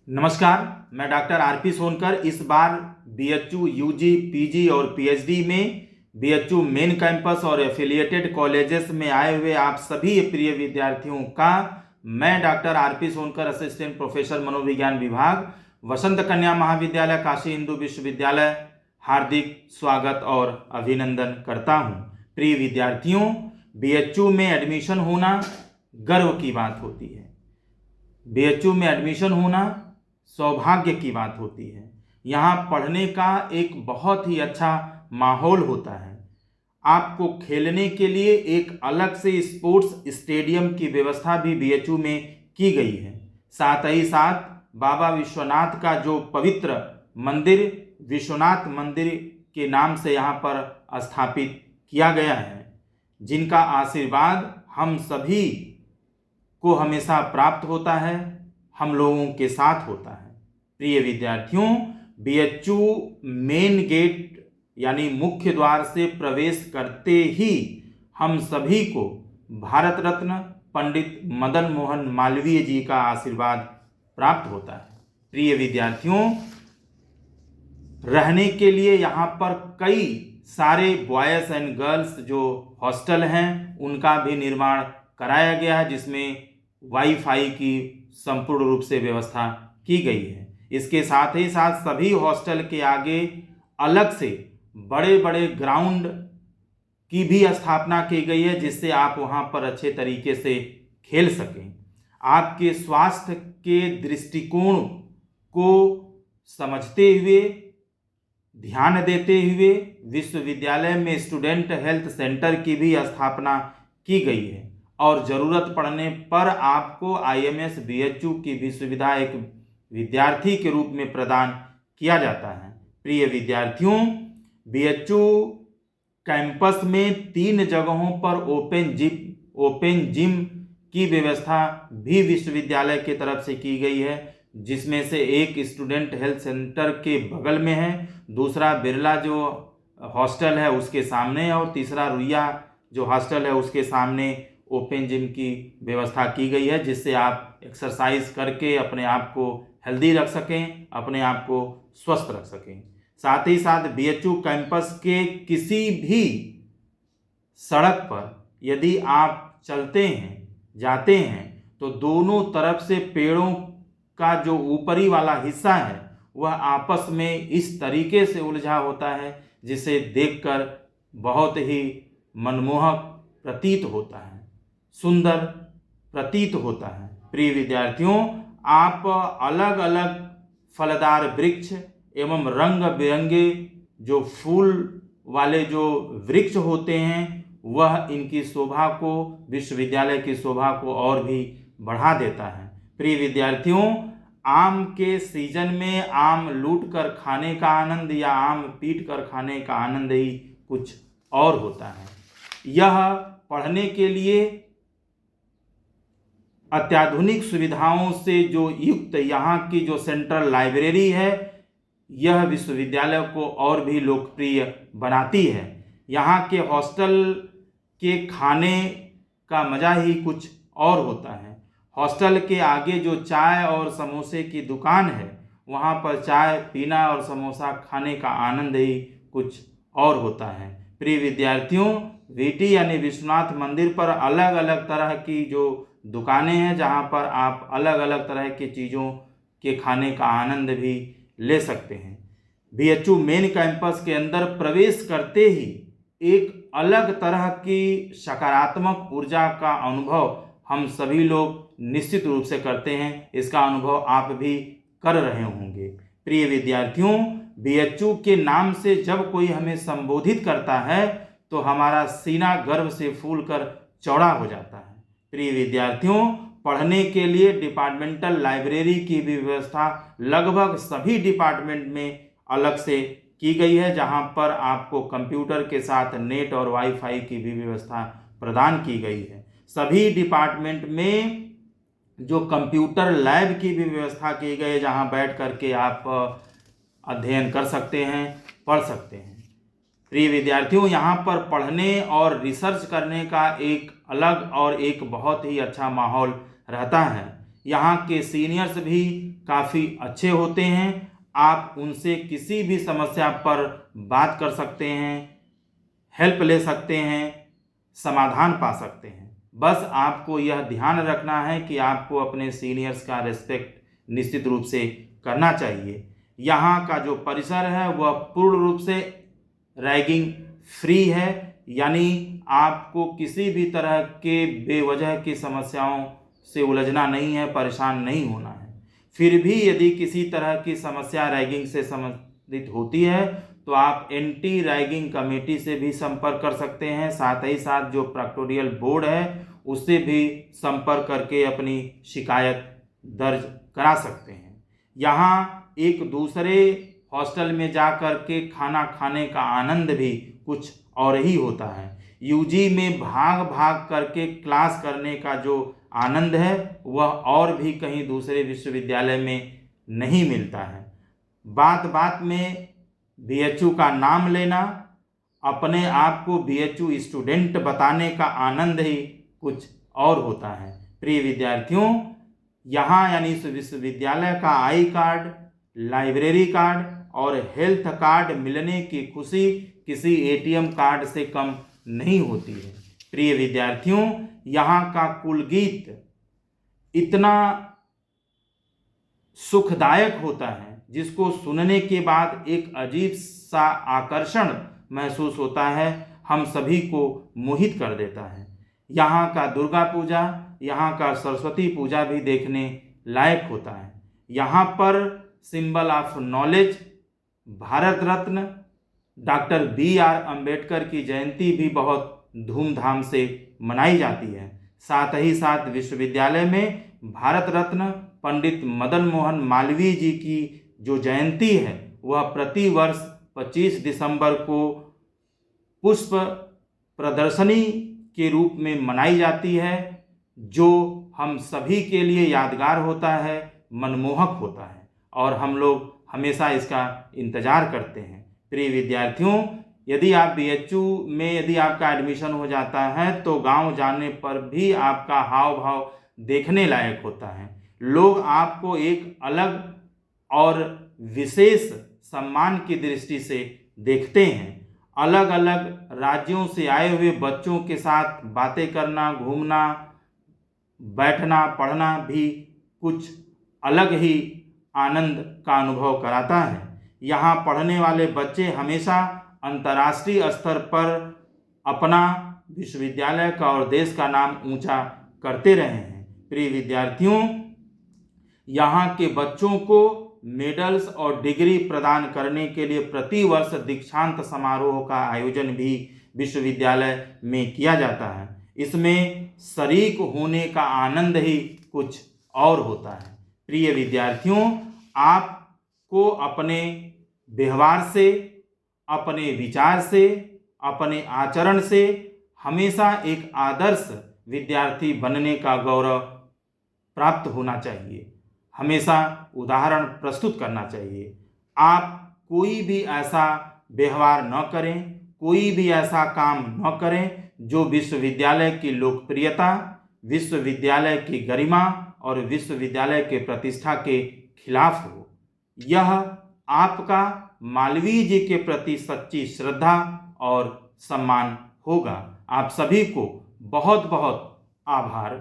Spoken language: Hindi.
नमस्कार, मैं डॉक्टर आरपी सोनकर। इस बार बीएचयू यूजी, पीजी और पीएचडी में बीएचयू मेन कैंपस और एफिलिएटेड कॉलेजेस में आए हुए आप सभी प्रिय विद्यार्थियों का मैं doctor RP Sonkar, assistant professor मनोविज्ञान विभाग, वसंत कन्या महाविद्यालय, काशी हिंदू विश्वविद्यालय, हार्दिक स्वागत और अभिनंदन करता हूं। प्रिय विद्यार्थियों, बीएचयू में एडमिशन होना गर्व की बात होती है। बीएचयू में एडमिशन होना सौभाग्य की बात होती है। यहाँ पढ़ने का एक बहुत ही अच्छा माहौल होता है। आपको खेलने के लिए एक अलग से स्पोर्ट्स स्टेडियम की व्यवस्था भी बीएचयू में की गई है। साथ ही साथ बाबा विश्वनाथ का जो पवित्र मंदिर विश्वनाथ मंदिर के नाम से यहाँ पर स्थापित किया गया है, जिनका आशीर्वाद हम सभी को हमेशा प्राप्त होता है, हम लोगों के साथ होता है। प्रिय विद्यार्थियों, बीएचयू मेन गेट यानी मुख्य द्वार से प्रवेश करते ही हम सभी को भारत रत्न पंडित मदन मोहन मालवीय जी का आशीर्वाद प्राप्त होता है। प्रिय विद्यार्थियों, रहने के लिए यहाँ पर कई सारे बॉयज़ एंड गर्ल्स जो हॉस्टल हैं उनका भी निर्माण कराया गया है, जिसमें वाईफाई की संपूर्ण रूप से व्यवस्था की गई है। इसके साथ ही साथ सभी हॉस्टल के आगे अलग से बड़े बड़े ग्राउंड की भी स्थापना की गई है, जिससे आप वहां पर अच्छे तरीके से खेल सकें। आपके स्वास्थ्य के दृष्टिकोण को समझते हुए, ध्यान देते हुए विश्वविद्यालय में स्टूडेंट हेल्थ सेंटर की भी स्थापना की गई है और ज़रूरत पड़ने पर आपको आईएमएस बीएचयू की भी सुविधा एक विद्यार्थी के रूप में प्रदान किया जाता है। प्रिय विद्यार्थियों, बीएचयू कैंपस में 3 जगहों पर ओपन जिम की व्यवस्था भी विश्वविद्यालय की तरफ से की गई है, जिसमें से एक स्टूडेंट हेल्थ सेंटर के बगल में है, दूसरा बिरला जो हॉस्टल है उसके सामने, और तीसरा रुइया जो हॉस्टल है उसके सामने ओपन जिम की व्यवस्था की गई है, जिससे आप एक्सरसाइज करके अपने आप को हेल्दी रख सकें, अपने आप को स्वस्थ रख सकें। साथ ही साथ बीएचयू कैंपस के किसी भी सड़क पर यदि आप चलते हैं, जाते हैं, तो दोनों तरफ से पेड़ों का जो ऊपरी वाला हिस्सा है वह आपस में इस तरीके से उलझा होता है, जिसे देखकर बहुत ही मनमोहक प्रतीत होता है, सुंदर प्रतीत होता है। प्रिय विद्यार्थियों, आप अलग अलग फलदार वृक्ष एवं रंग बिरंगे जो फूल वाले जो वृक्ष होते हैं वह इनकी शोभा को, विश्वविद्यालय की शोभा को और भी बढ़ा देता है। प्रिय विद्यार्थियों, आम के सीजन में आम लूट कर खाने का आनंद या आम पीट कर खाने का आनंद ही कुछ और होता है। यह पढ़ने के लिए अत्याधुनिक सुविधाओं से जो युक्त यहाँ की जो सेंट्रल लाइब्रेरी है, यह विश्वविद्यालय को और भी लोकप्रिय बनाती है। यहाँ के हॉस्टल के खाने का मज़ा ही कुछ और होता है। हॉस्टल के आगे जो चाय और समोसे की दुकान है, वहाँ पर चाय पीना और समोसा खाने का आनंद ही कुछ और होता है। प्रिय विद्यार्थियों, वीटी यानी विश्वनाथ मंदिर पर अलग अलग तरह की जो दुकानें हैं, जहाँ पर आप अलग अलग तरह की चीज़ों के खाने का आनंद भी ले सकते हैं। बीएचयू मेन कैंपस के अंदर प्रवेश करते ही एक अलग तरह की सकारात्मक ऊर्जा का अनुभव हम सभी लोग निश्चित रूप से करते हैं। इसका अनुभव आप भी कर रहे होंगे। प्रिय विद्यार्थियों, बीएचयू के नाम से जब कोई हमें संबोधित करता है तो हमारा सीना गर्व से फूलकर चौड़ा हो जाता है। प्रिय विद्यार्थियों, पढ़ने के लिए डिपार्टमेंटल लाइब्रेरी की भी व्यवस्था लगभग सभी डिपार्टमेंट में अलग से की गई है, जहां पर आपको कंप्यूटर के साथ नेट और वाईफाई की भी व्यवस्था प्रदान की गई है। सभी डिपार्टमेंट में जो कंप्यूटर लैब की भी व्यवस्था की गई है, जहां बैठ करके आप अध्ययन कर सकते हैं, पढ़ सकते हैं। प्रिय विद्यार्थियों, यहाँ पर पढ़ने और रिसर्च करने का एक अलग और एक बहुत ही अच्छा माहौल रहता है। यहाँ के सीनियर्स भी काफ़ी अच्छे होते हैं। आप उनसे किसी भी समस्या पर बात कर सकते हैं, हेल्प ले सकते हैं, समाधान पा सकते हैं। बस आपको यह ध्यान रखना है कि आपको अपने सीनियर्स का रिस्पेक्ट निश्चित रूप से करना चाहिए। यहाँ का जो परिसर है वह पूर्ण रूप से रैगिंग फ्री है, यानी आपको किसी भी तरह के बेवजह की समस्याओं से उलझना नहीं है, परेशान नहीं होना है। फिर भी यदि किसी तरह की समस्या रैगिंग से संबंधित होती है तो आप एंटी रैगिंग कमेटी से भी संपर्क कर सकते हैं। साथ ही साथ जो प्रॉक्टोरियल बोर्ड है उससे भी संपर्क करके अपनी शिकायत दर्ज करा सकते हैं। यहाँ एक दूसरे हॉस्टल में जा कर के खाना खाने का आनंद भी कुछ और ही होता है। यूजी में भाग भाग करके क्लास करने का जो आनंद है वह और भी कहीं दूसरे विश्वविद्यालय में नहीं मिलता है। बात बात में बीएचयू का नाम लेना, अपने आप को बीएचयू स्टूडेंट बताने का आनंद ही कुछ और होता है। प्रिय विद्यार्थियों, यहाँ यानी इस विश्वविद्यालय का आई कार्ड, लाइब्रेरी कार्ड और हेल्थ कार्ड मिलने की खुशी किसी एटीएम कार्ड से कम नहीं होती है। प्रिय विद्यार्थियों, यहाँ का कुलगीत इतना सुखदायक होता है जिसको सुनने के बाद एक अजीब सा आकर्षण महसूस होता है, हम सभी को मोहित कर देता है। यहाँ का दुर्गा पूजा, यहाँ का सरस्वती पूजा भी देखने लायक होता है। यहाँ पर symbol of knowledge Bharat Ratna doctor B R. Ambedkar की जयंती भी बहुत धूमधाम से मनाई जाती है। साथ ही साथ विश्वविद्यालय में भारत रत्न पंडित मदन मोहन मालवीय जी की जो जयंती है वह प्रति वर्ष 25 दिसंबर को पुष्प प्रदर्शनी के रूप में मनाई जाती है, जो हम सभी के लिए यादगार होता है, मनमोहक होता है और हम लोग हमेशा इसका इंतज़ार करते हैं। प्रिय विद्यार्थियों, यदि आप बीएचयू में यदि आपका एडमिशन हो जाता है तो गांव जाने पर भी आपका हाव भाव देखने लायक होता है। लोग आपको एक अलग और विशेष सम्मान की दृष्टि से देखते हैं। अलग अलग राज्यों से आए हुए बच्चों के साथ बातें करना, घूमना, बैठना, पढ़ना भी कुछ अलग ही आनंद का अनुभव कराता है। यहाँ पढ़ने वाले बच्चे हमेशा अंतर्राष्ट्रीय स्तर पर अपना विश्वविद्यालय का और देश का नाम ऊंचा करते रहे हैं। प्रिय विद्यार्थियों, यहाँ के बच्चों को मेडल्स और डिग्री प्रदान करने के लिए प्रति वर्ष दीक्षांत समारोह का आयोजन भी विश्वविद्यालय में किया जाता है। इसमें शरीक होने का आनंद ही कुछ और होता है। प्रिय विद्यार्थियों, आपको अपने व्यवहार से, अपने विचार से, अपने आचरण से हमेशा एक आदर्श विद्यार्थी बनने का गौरव प्राप्त होना चाहिए। हमेशा उदाहरण प्रस्तुत करना चाहिए। आप कोई भी ऐसा व्यवहार न करें, कोई भी ऐसा काम न करें जो विश्वविद्यालय की लोकप्रियता, विश्वविद्यालय की गरिमा और विश्वविद्यालय के प्रतिष्ठा के खिलाफ हो। यह आपका मालवीय जी के प्रति सच्ची श्रद्धा और सम्मान होगा। आप सभी को बहुत बहुत आभार।